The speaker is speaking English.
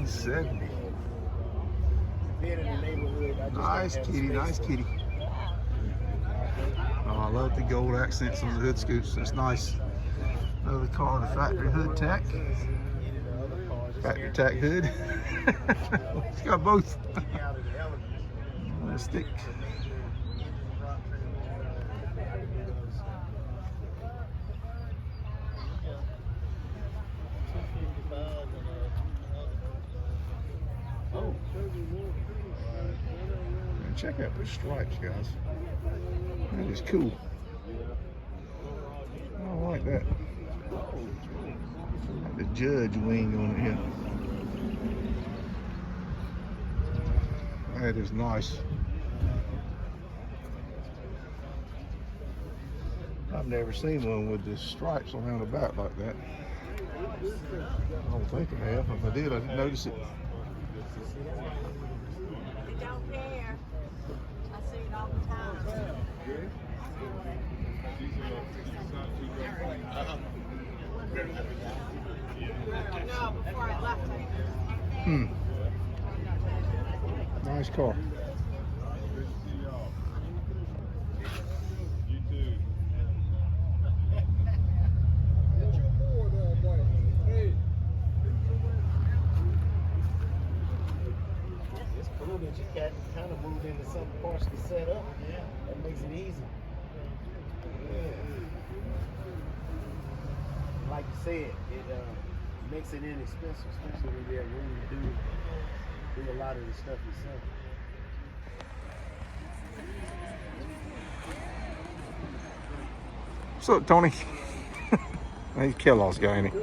1970. Being in the neighborhood, I just Nice don't have kitty, space nice for it. kitty. Oh, I love the gold accents on the hood scoops. It's nice. Another car with a factory hood tack. Factory tack hood. It's got both. Stick. And check out those stripes, guys. That is cool. I like that. Like the judge wing on it here. That is nice. I've never seen one with the stripes around the back like that. I don't think I have. If I did, I didn't notice it. They don't care. I see it all the time. No, before I left. Nice car. It's cool that you got kind of moved into something partially set up. Yeah. That makes it easy. Yeah. Like you said, it makes it inexpensive, especially when you have room to do a lot of the stuff yourself. What's up, Tony? He's Kellogg's guy, ain't he?